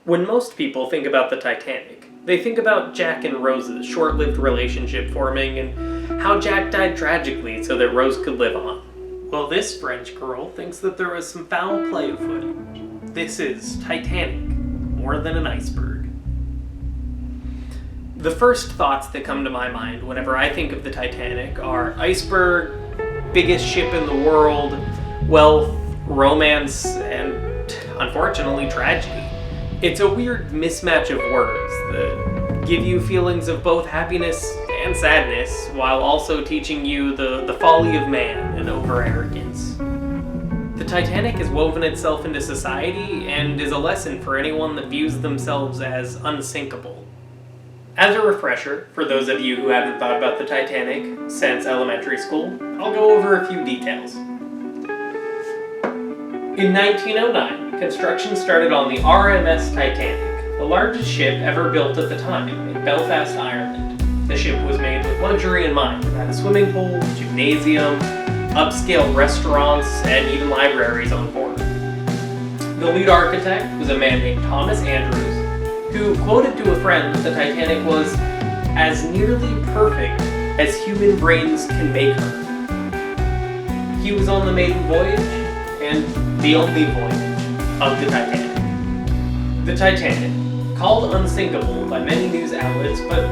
When most people think about the Titanic, they think about Jack and Rose's short-lived relationship forming and how Jack died tragically so that Rose could live on. Well, this French girl thinks that there was some foul play afoot. This is Titanic, more than an iceberg. The first thoughts that come to my mind whenever I think of the Titanic are iceberg, biggest ship in the world, wealth, romance, and unfortunately tragedy. It's a weird mismatch of words that give you feelings of both happiness and sadness while also teaching you the folly of man and over-arrogance. The Titanic has woven itself into society and is a lesson for anyone that views themselves as unsinkable. As a refresher, for those of you who haven't thought about the Titanic since elementary school, I'll go over a few details. In 1909, construction started on the RMS Titanic, the largest ship ever built at the time, in Belfast, Ireland. The ship was made with luxury in mind. It had a swimming pool, gymnasium, upscale restaurants, and even libraries on board. The lead architect was a man named Thomas Andrews, who quoted to a friend that the Titanic was as nearly perfect as human brains can make her. He was on the maiden voyage, and the only voyage of the Titanic. The Titanic, called unsinkable by many news outlets, but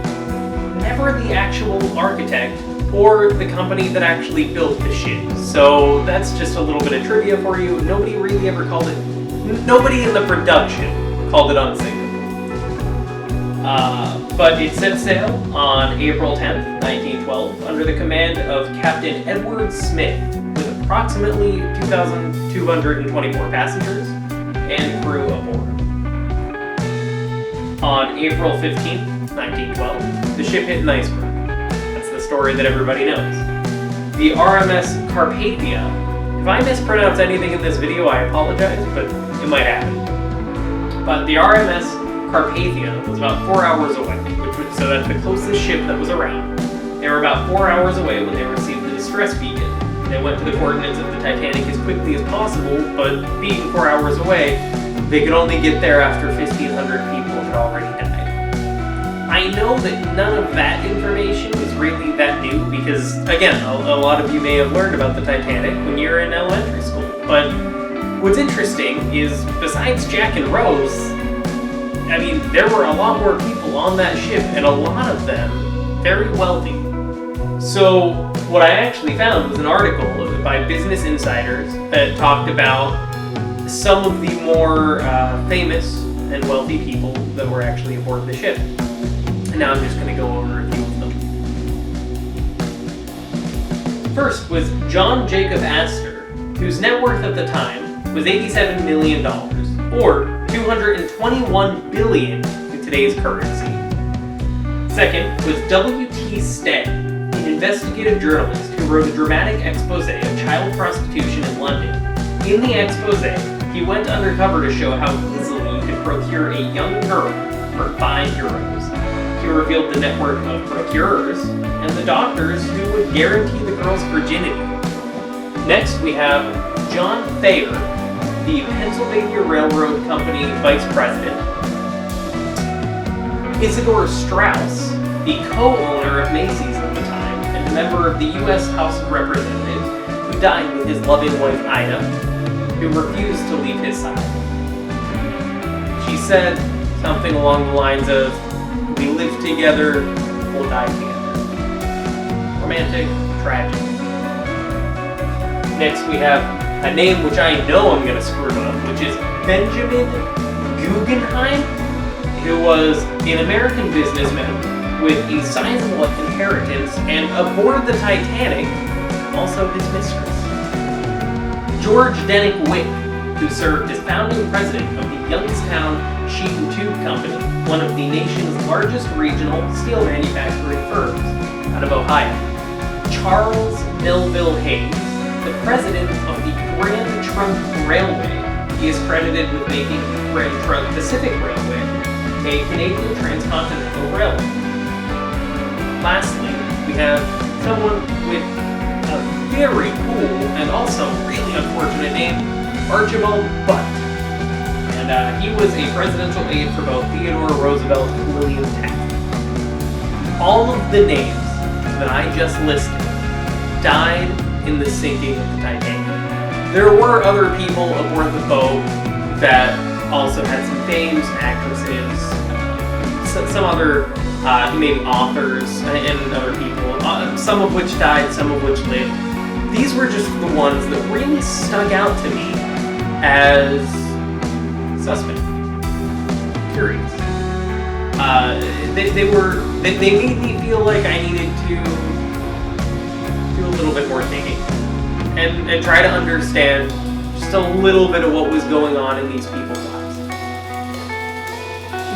never the actual architect or the company that actually built the ship. So that's just a little bit of trivia for you. Nobody really ever called it, nobody in the production called it unsinkable. But it set sail on April 10th, 1912, under the command of Captain Edward Smith, with approximately 2,224 passengers and crew aboard. On April 15th, 1912, the ship hit an iceberg. That's the story that everybody knows. The RMS Carpathia. If I mispronounce anything in this video, I apologize, but it might happen. But the RMS Carpathia was about 4 hours away, so that's the closest ship that was around. They were about 4 hours away when they received the distress beacon. They went to the coordinates of the Titanic as quickly as possible, but being 4 hours away, they could only get there after 1,500 people had already died. I know that none of that information is really that new because, again, a lot of you may have learned about the Titanic when you were in elementary school. But what's interesting is, besides Jack and Rose, I mean, there were a lot more people on that ship, and a lot of them very wealthy. So what I actually found was an article by Business Insiders that talked about some of the more famous and wealthy people that were actually aboard the ship. And now I'm just going to go over a few of them. First was John Jacob Astor, whose net worth at the time was $87 million, or $221 billion in today's currency. Second was W.T. Stead, an investigative journalist who wrote a dramatic expose of child prostitution in London. In the expose, he went undercover to show how easily you could procure a young girl for €5. He revealed the network of procurers and the doctors who would guarantee the girl's virginity. Next, we have John Thayer, the Pennsylvania Railroad Company vice president. Isidore Straus, the co-owner of Macy's at the time, and a member of the U.S. House of Representatives, who died with his loving wife Ida, who refused to leave his side. She said something along the lines of, "We live together, we'll die together." Romantic, tragic. Next we have a name which I know I'm going to screw up, which is Benjamin Guggenheim, who was an American businessman with a sizable inheritance, and aboard the Titanic, also his mistress. George Dennick Wick, who served as founding president of the Youngstown Sheet and Tube Company, one of the nation's largest regional steel manufacturing firms, out of Ohio. Charles Melville Hayes, the president of the Grand Trunk Railway. He is credited with making the Grand Trunk Pacific Railway, a Canadian transcontinental railway. Lastly, we have someone with a very cool and also really unfortunate name, Archibald Butt. And and he was a presidential aide for both Theodore Roosevelt and William Taft. All of the names that I just listed died in the sinking of the Titanic. There were other people aboard the boat that also had some fame, some actresses, some other maybe authors and other people, some of which died, some of which lived. These were just the ones that really stuck out to me as suspect. Curious. They made me feel like I needed to do a little bit more thinking and try to understand just a little bit of what was going on in these people's lives.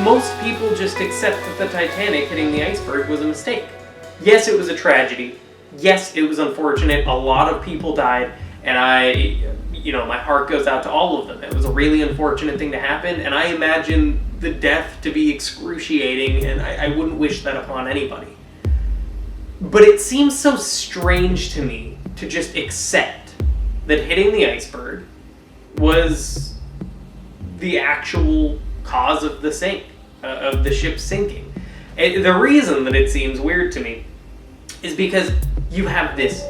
Most people just accept that the Titanic hitting the iceberg was a mistake. Yes, it was a tragedy. Yes, it was unfortunate. A lot of people died, and my heart goes out to all of them. It was a really unfortunate thing to happen, and I imagine the death to be excruciating, and I wouldn't wish that upon anybody. But it seems so strange to me to just accept that hitting the iceberg was the actual cause of the ship sinking. And the reason that it seems weird to me is because you have this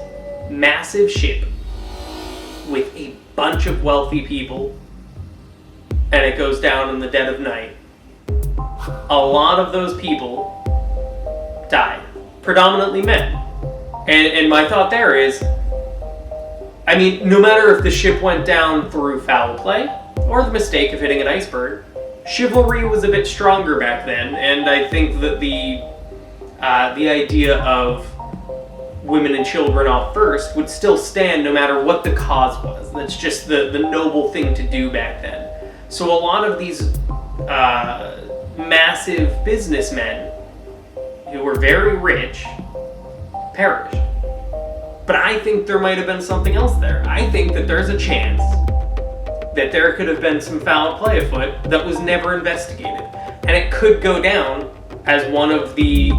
massive ship with a bunch of wealthy people, and it goes down in the dead of night. A lot of those people died, predominantly men. And my thought there is, no matter if the ship went down through foul play or the mistake of hitting an iceberg, chivalry was a bit stronger back then, and I think that the idea of women and children off first would still stand no matter what the cause was. That's just the noble thing to do back then. So a lot of these massive businessmen who were very rich perished. But I think there might have been something else there. I think that there's a chance that there could have been some foul play afoot that was never investigated. And it could go down as one of the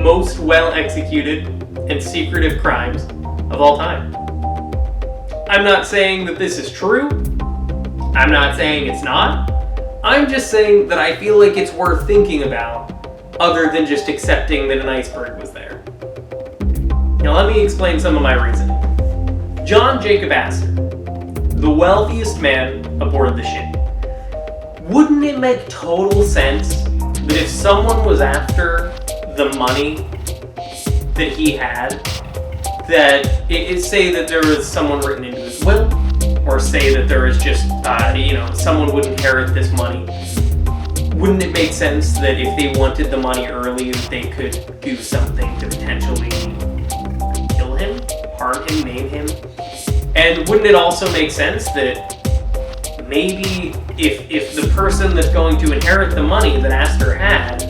most well-executed and secretive crimes of all time. I'm not saying that this is true. I'm not saying it's not. I'm just saying that I feel like it's worth thinking about, other than just accepting that an iceberg was there. Now let me explain some of my reasoning. John Jacob Astor, the wealthiest man aboard the ship. Wouldn't it make total sense that if someone was after the money that he had, that say that there was someone written into his will, or say that there was just, someone would inherit this money, wouldn't it make sense that if they wanted the money early, that they could do something to potentially kill him, harm him, maim him? And wouldn't it also make sense that maybe if the person that's going to inherit the money that Astor had,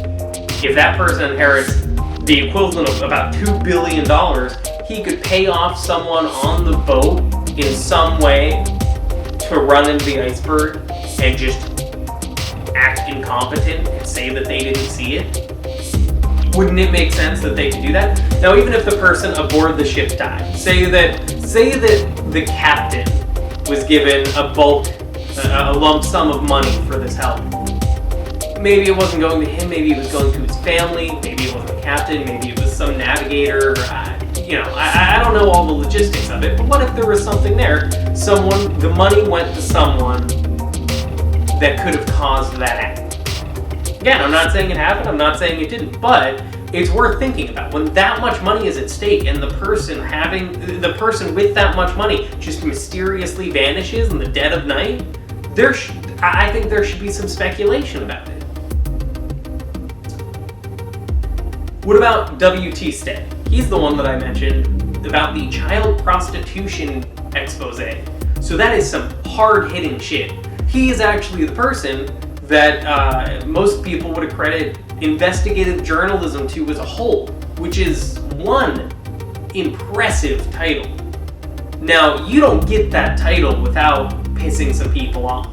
if that person inherits the equivalent of about $2 billion, he could pay off someone on the boat in some way to run into the iceberg and just act incompetent and say that they didn't see it? Wouldn't it make sense that they could do that? Now, even if the person aboard the ship died, say that the captain was given a lump sum of money for this help. Maybe it wasn't going to him, maybe it was going to his family, maybe it wasn't the captain, maybe it was some navigator, I don't know all the logistics of it, but what if there was something there? The money went to someone that could have caused that act. Again, I'm not saying it happened, I'm not saying it didn't, but it's worth thinking about. When that much money is at stake and the person with that much money just mysteriously vanishes in the dead of night, I think there should be some speculation about it. What about W.T. Stead? He's the one that I mentioned about the child prostitution expose. So that is some hard-hitting shit. He is actually the person that most people would accredit investigative journalism to as a whole, which is one impressive title. Now, you don't get that title without pissing some people off.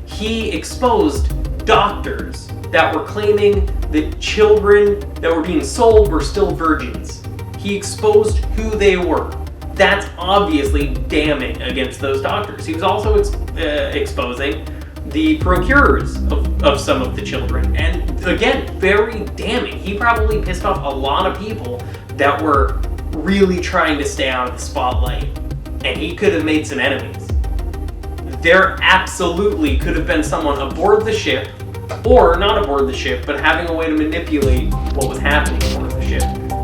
He exposed doctors that were claiming that children that were being sold were still virgins. He exposed who they were. That's obviously damning against those doctors. He was also exposing the procurers of some of the children. And again, very damning. He probably pissed off a lot of people that were really trying to stay out of the spotlight. And he could have made some enemies. There absolutely could have been someone aboard the ship, or not aboard the ship, but having a way to manipulate what was happening aboard the ship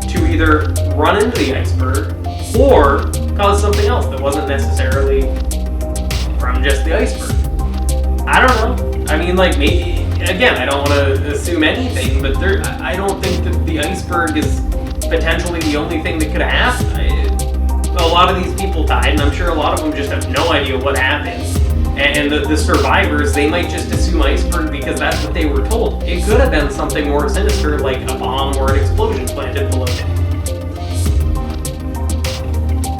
to either run into the iceberg or cause something else that wasn't necessarily from just the iceberg. I don't know. I mean, like, maybe, again, I don't want to assume anything, but I don't think that the iceberg is potentially the only thing that could have happened. A lot of these people died, and I'm sure a lot of them just have no idea what happened. And the survivors, they might just assume iceberg because that's what they were told. It could have been something more sinister, like a bomb or an explosion planted below them.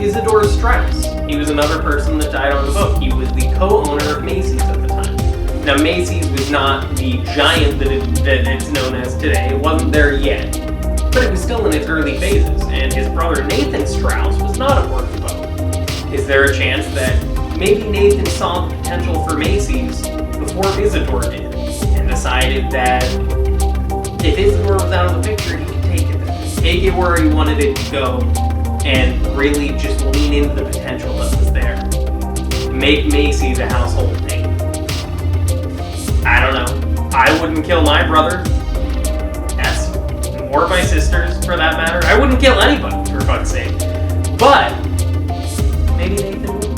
Isidore Strauss. He was another person that died on the boat. He was the co-owner of Macy's at the time. Now, Macy's was not the giant that it's known as today. It wasn't there yet. But it was still in its early phases, and his brother Nathan Strauss was not aboard the boat. Is there a chance that maybe Nathan saw the potential for Macy's before Isidore did, and decided that if Isidore was out of the picture, he could take it there. Take it where he wanted it to go, and really just lean into the potential that was there. Make Macy's a household name. I don't know. I wouldn't kill my brother. Or my sisters, for that matter. I wouldn't kill anybody, for fuck's sake. But maybe Nathan would.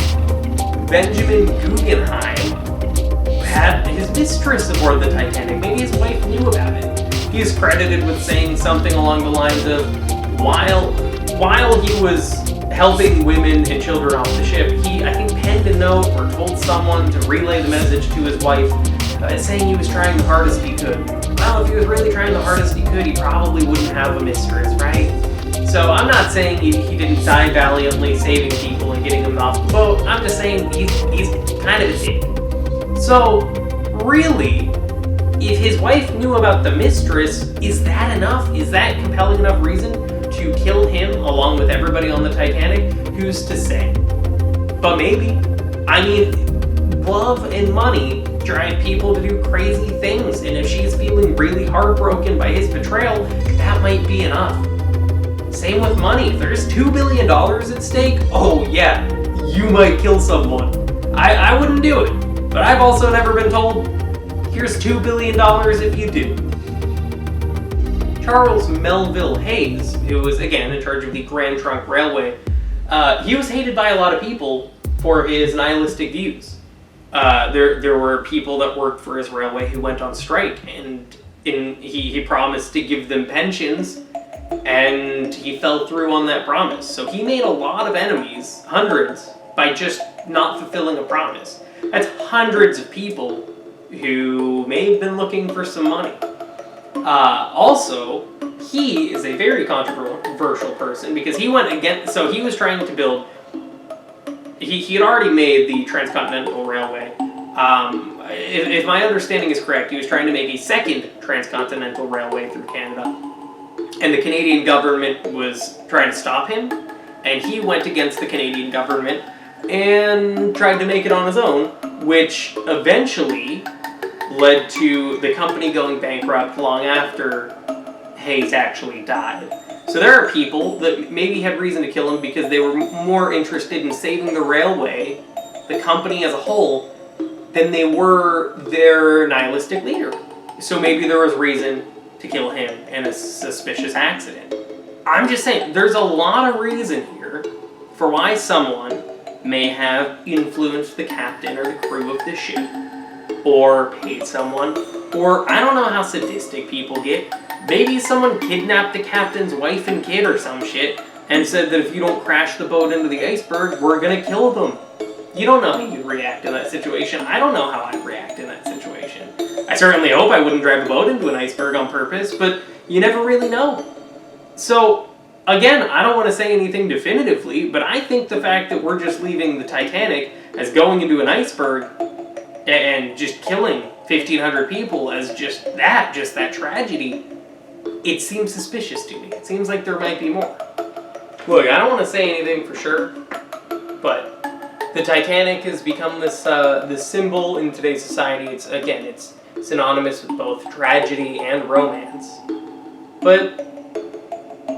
Benjamin Guggenheim had his mistress aboard the Titanic. Maybe his wife knew about it. He is credited with saying something along the lines of, while he was helping women and children off the ship, he, I think, penned a note or told someone to relay the message to his wife, saying he was trying the hardest he could. Well, if he was really trying the hardest he could, he probably wouldn't have a mistress, right? So I'm not saying he didn't die valiantly saving people and getting them off the boat. I'm just saying he's kind of a dick. So, really, if his wife knew about the mistress, is that enough? Is that compelling enough reason to kill him along with everybody on the Titanic? Who's to say? But maybe. I mean, love and money drive people to do crazy things, and if she's feeling really heartbroken by his betrayal, that might be enough. Same with money. If there's $2 billion at stake, oh yeah, you might kill someone. I wouldn't do it, but I've also never been told, here's $2 billion if you do. Charles Melville Hayes, who was again in charge of the Grand Trunk Railway, he was hated by a lot of people for his nihilistic views. There were people that worked for his railway who went on strike, and he promised to give them pensions, and he fell through on that promise. So he made a lot of enemies, hundreds, by just not fulfilling a promise. That's hundreds of people who may have been looking for some money. Also, he is a very controversial person because he went against, so he was trying to build, he had already made the Transcontinental Railway. If my understanding is correct, he was trying to make a second Transcontinental Railway through Canada. And the Canadian government was trying to stop him, and he went against the Canadian government and tried to make it on his own, which eventually led to the company going bankrupt long after Hayes actually died. So there are people that maybe had reason to kill him because they were more interested in saving the railway, the company as a whole, than they were their nihilistic leader. So maybe there was reason to kill him in a suspicious accident. I'm just saying, there's a lot of reason here for why someone may have influenced the captain or the crew of the ship, or paid someone, or I don't know how sadistic people get. Maybe someone kidnapped the captain's wife and kid or some shit, and said that if you don't crash the boat into the iceberg, we're gonna kill them. You don't know how you'd react in that situation. I don't know how I'd react in that situation. I certainly hope I wouldn't drive a boat into an iceberg on purpose, but you never really know. So, again, I don't want to say anything definitively, but I think the fact that we're just leaving the Titanic as going into an iceberg and just killing 1,500 people as just that tragedy, it seems suspicious to me. It seems like there might be more. Look, I don't want to say anything for sure, but The Titanic has become this symbol in today's society. It's synonymous with both tragedy and romance. But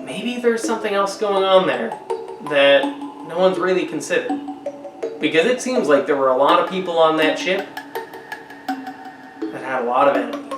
maybe there's something else going on there that no one's really considered. Because it seems like there were a lot of people on that ship that had a lot of enemies.